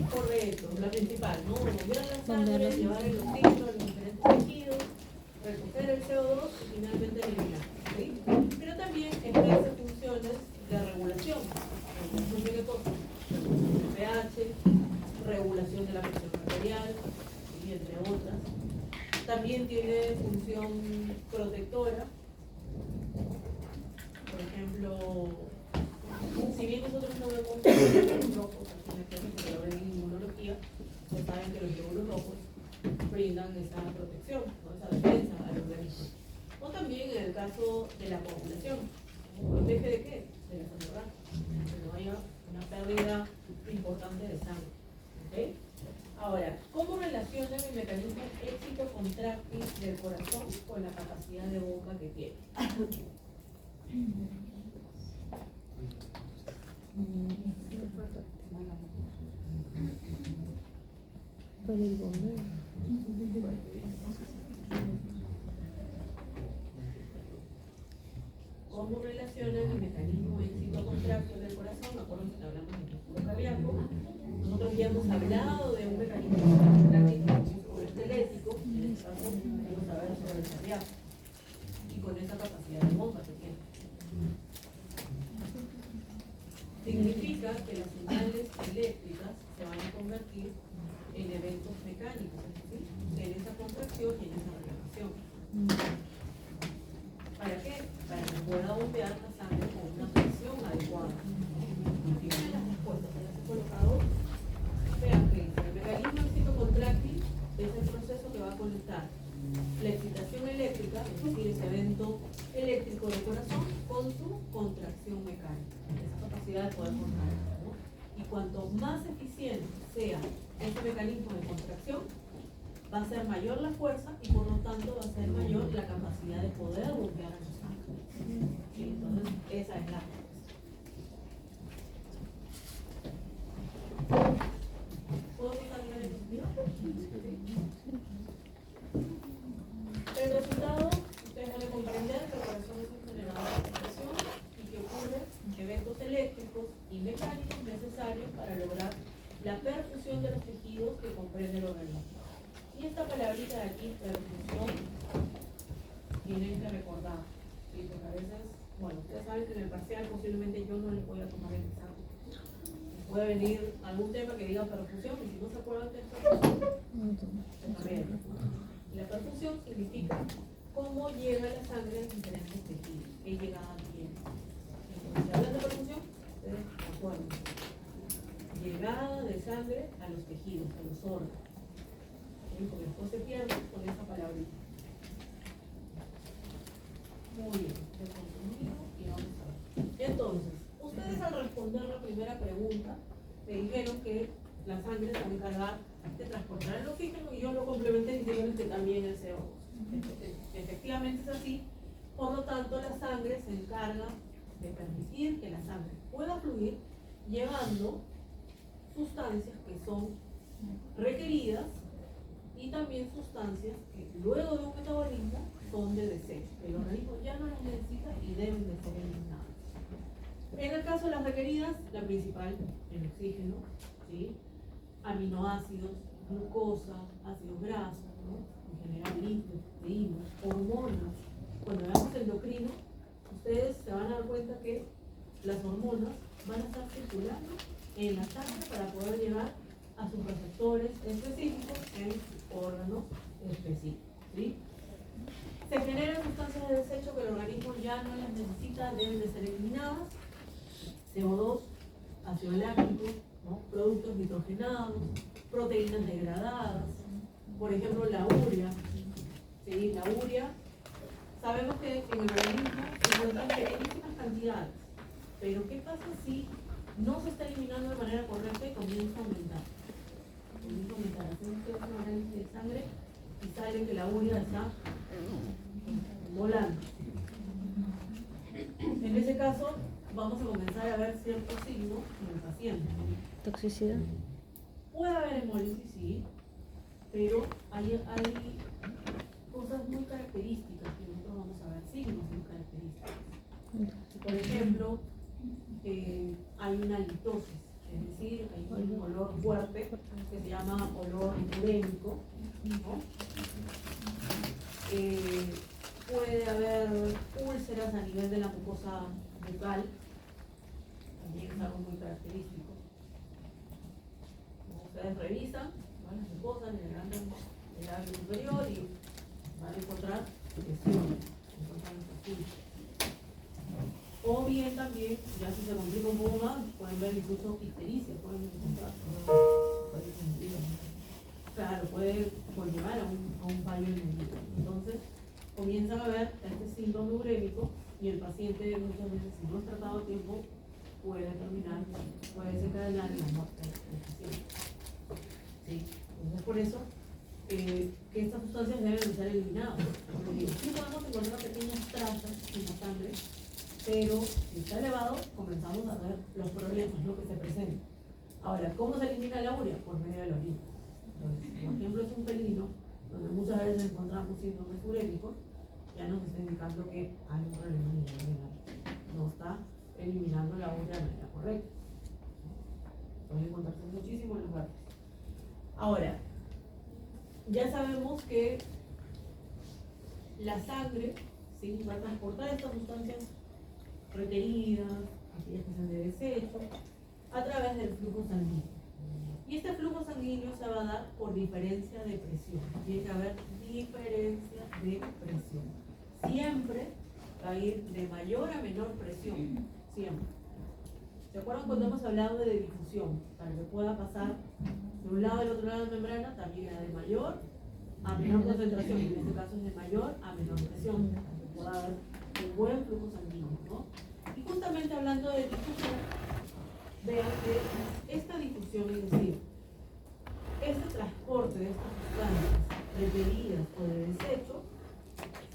Correcto, la principal, ¿no? Bombear la sangre, llevar el oxígeno a los diferentes tejidos, recoger el CO2 y finalmente eliminar, ¿sí? Pero también ejerce funciones de regulación. ¿Regulación de qué cosa? Regulación del pH, regulación de la presión arterial, y entre otras. También tiene función protectora. Por ejemplo, si bien nosotros no vemos glóbulos rojos, aquí lo ven en inmunología, pues saben que los glóbulos rojos brindan esa protección, ¿no? Esa defensa al organismo. O también en el caso de la coagulación, ¿protege de qué? De la sangre, que no haya una pérdida importante de sangre. ¿Okay? Ahora, ¿cómo relaciona el mecanismo éxito contráctil del corazón con la capacidad de bomba que tiene? Con el bombeo. ¿Cómo relaciona el mecanismo éxito contráctil del corazón? Acuérdense que hablamos de músculo cardíaco. Nosotros ya hemos hablado de un mecanismo contráctil del músculo esquelético, en este caso vamos a ver sobre el cardíaco y con esa capacidad de bomba que tiene. Significa que las señales eléctricas se van a convertir en eventos mecánicos, es decir, en esa contracción y en esa relajación. ¿Para qué? Para que pueda bombear la sangre con una presión adecuada. Aquí vienen las respuestas, se las he colocado. Vean que el mecanismo éxito contráctil es el proceso que va a conectar la excitación eléctrica, es decir, ese evento eléctrico del corazón, con su contracción mecánica, esa capacidad de poder contraer, ¿no? Y cuanto más eficiente sea este mecanismo de contracción, va a ser mayor la fuerza y por lo tanto va a ser mayor la capacidad de poder bombear a los ángeles. ¿Sí? Entonces, esa es la respuesta. ¿Puedo pasar a la diapositiva? El resultado, ustedes deben comprender que el corazón es un generador de presión y que ocurren eventos eléctricos y mecánicos necesarios para lograr la perfusión de los tejidos que comprende el organismo. Y esta palabrita de aquí, perfusión, tienen que recordar, ¿sí? Porque a veces, bueno, ustedes saben que en el parcial posiblemente yo no les voy a tomar el examen. Puede venir algún tema que diga perfusión y si no se acuerdan de perfusión, la perfusión significa cómo llega la sangre a los diferentes tejidos, qué llegada tiene. Entonces, si hablan de perfusión, ustedes acuerdan. Llegada de sangre a los tejidos, a los órganos. Porque después se pierde con esa palabrita. Muy bien, de contenido y vamos a ver. Entonces, ustedes al responder la primera pregunta me dijeron que la sangre se va a encargar de transportar el oxígeno y yo lo complementé diciendo que también el CO2. Efectivamente es así, por lo tanto la sangre se encarga de permitir que la sangre pueda fluir llevando sustancias que son requeridas y también sustancias que luego de un metabolismo son de desecho. El organismo ya no las necesita y deben de ser eliminadas. En el caso de las requeridas, la principal, el oxígeno, ¿sí? Aminoácidos, glucosa, ácidos grasos, ¿no? En general lípidos, proteínas, hormonas. Cuando veamos endocrino, ustedes se van a dar cuenta que las hormonas van a estar circulando en la sangre para poder llegar a sus receptores específicos en órganos específicos, ¿sí? Se generan sustancias de desecho que el organismo ya no las necesita, deben de ser eliminadas. CO2, ácido láctico, ¿no? Productos nitrogenados, proteínas degradadas, por ejemplo la urea, ¿sí? La urea, sabemos que en el organismo se encuentran pequeñísimas cantidades, pero ¿qué pasa si no se está eliminando de manera correcta y comienza a aumentar? Comienza a aumentar, hacemos ustedes un análisis de sangre y sale que la urea está volando. En ese caso, vamos a comenzar a ver ciertos signos en el paciente. Toxicidad. Puede haber hemólisis, sí, pero hay cosas muy características que nosotros vamos a ver, signos muy característicos. Por ejemplo, hay una litosis. es decir, hay un olor fuerte que se llama olor urémico, ¿no? Puede haber úlceras a nivel de la mucosa bucal, también es algo muy característico. Como ustedes revisan, van las mucosas, le levantan el labio superior y van a encontrar lesiones, encontrar úlceras. O bien también, ya si se complica un poco más, pueden ver incluso ictericia, pueden encontrar. Claro, puede conllevar a un fallo en el hígado. Entonces, comienzan a ver este síndrome urémico y el paciente muchas veces, si no es tratado a tiempo, puede terminar, puede desencadenar la muerte del paciente. ¿Sí? Entonces, por eso, que estas sustancias deben de ser eliminadas. Como digo, sí podemos encontrar pequeñas trazas en la sangre, pero si está elevado, comenzamos a ver los problemas, lo que se presenta. Ahora, ¿cómo se elimina la urea? Por medio de la orina. Entonces, por ejemplo, es un pelino, donde muchas veces encontramos síndromes urémicos, ya nos está indicando que hay un problema a nivel renal. No está eliminando la urea de manera correcta. Puede encontrarse muchísimo en los gatos. Ahora, ya sabemos que la sangre, ¿sí?, va a transportar estas sustancias requeridas, aquellas que sean de desecho, a través del flujo sanguíneo. Y este flujo sanguíneo se va a dar por diferencia de presión. Tiene que haber diferencia de presión. Siempre va a ir de mayor a menor presión. Siempre. ¿Se acuerdan cuando hemos hablado de difusión? Para que pueda pasar de un lado al otro lado de la membrana, también era de mayor a menor concentración. En este caso es de mayor a menor presión. Para que pueda haber un buen flujo sanguíneo, ¿no? Y justamente hablando de difusión, vean que esta difusión, es decir, este transporte de estas sustancias requeridas o de desecho,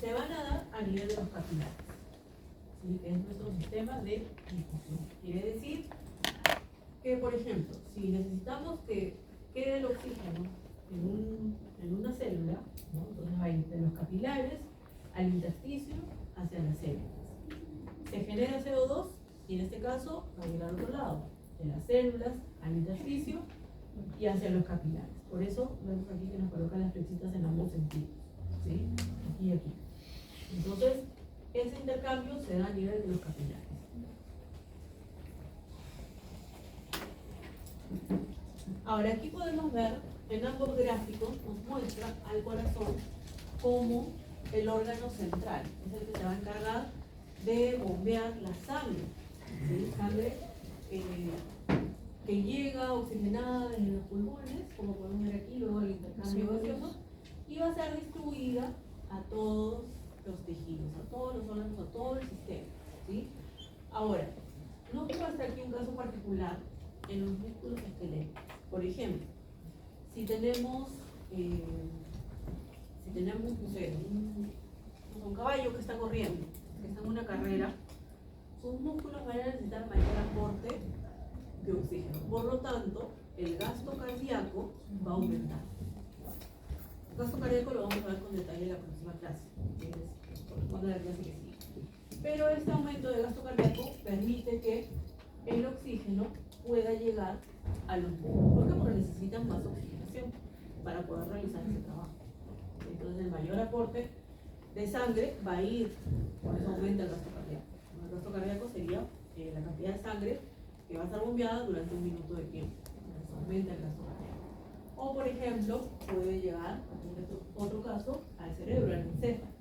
se van a dar a nivel de los capilares, ¿sí?, que es nuestro sistema de difusión. Quiere decir que, por ejemplo, si necesitamos que quede el oxígeno en una célula, ¿no?, entonces va a ir de los capilares al intersticio hacia las células. Se genera CO2 y en este caso va a ir al otro lado, de las células al intersticio y hacia los capilares. Por eso vemos aquí que nos colocan las flechitas en ambos sentidos, ¿sí?, aquí y aquí. Entonces, ese intercambio se da a nivel de los capilares. Ahora, aquí podemos ver, en ambos gráficos nos muestra al corazón como el órgano central, es el que se va a encargar de bombear la sangre, ¿sí?, sangre que llega oxigenada desde los pulmones, como podemos ver aquí, luego el intercambio gaseoso, y va a ser distribuida a todos los tejidos, a todos los órganos, a todo el sistema, ¿sí? Ahora, nos muestra aquí un caso particular en los músculos esqueléticos. Por ejemplo, si tenemos, no sé, un caballo que está corriendo, que está en una carrera, sus músculos van a necesitar mayor aporte de oxígeno. Por lo tanto, el gasto cardíaco va a aumentar. El gasto cardíaco lo vamos a ver con detalle en la próxima clase, que corresponde a la clase que sigue. Pero este aumento de gasto cardíaco permite que el oxígeno pueda llegar a los músculos. ¿Por qué? Porque necesitan más oxigenación para poder realizar ese trabajo. Entonces, el mayor aporte de sangre va a ir, por eso aumenta el gasto cardíaco. El gasto cardíaco sería la cantidad de sangre que va a estar bombeada durante un minuto de tiempo. Entonces, aumenta el gasto cardíaco. O, por ejemplo, puede llegar, en otro caso, al cerebro, al encéfalo.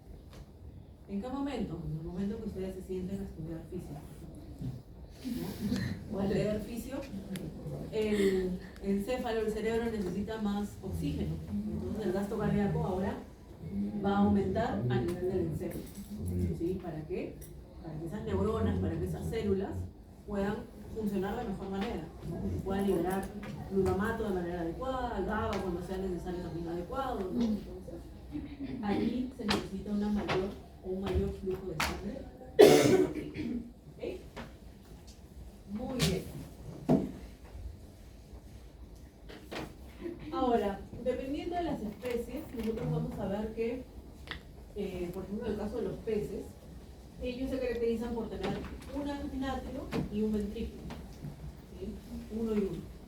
¿En qué momento? En el momento que ustedes se sienten a estudiar física, ¿no?, o al leer fisio, el encéfalo, el cerebro necesita más oxígeno. Entonces el gasto cardíaco ahora va a aumentar a nivel del encéfalo. ¿Sí? ¿Para qué? Para que esas neuronas, para que esas células puedan funcionar de mejor manera, ¿no?, puedan liberar glutamato de manera adecuada, GABA cuando sea necesario también adecuado, ¿no? Entonces, aquí se necesita un mayor flujo de sangre. ¿Okay? Muy bien. Ahora, dependiendo de las especies, nosotros vamos a ver que, por ejemplo, en el caso de los peces, ellos se caracterizan por tener un anfínatrio y un ventrículo, ¿sí? uno y uno.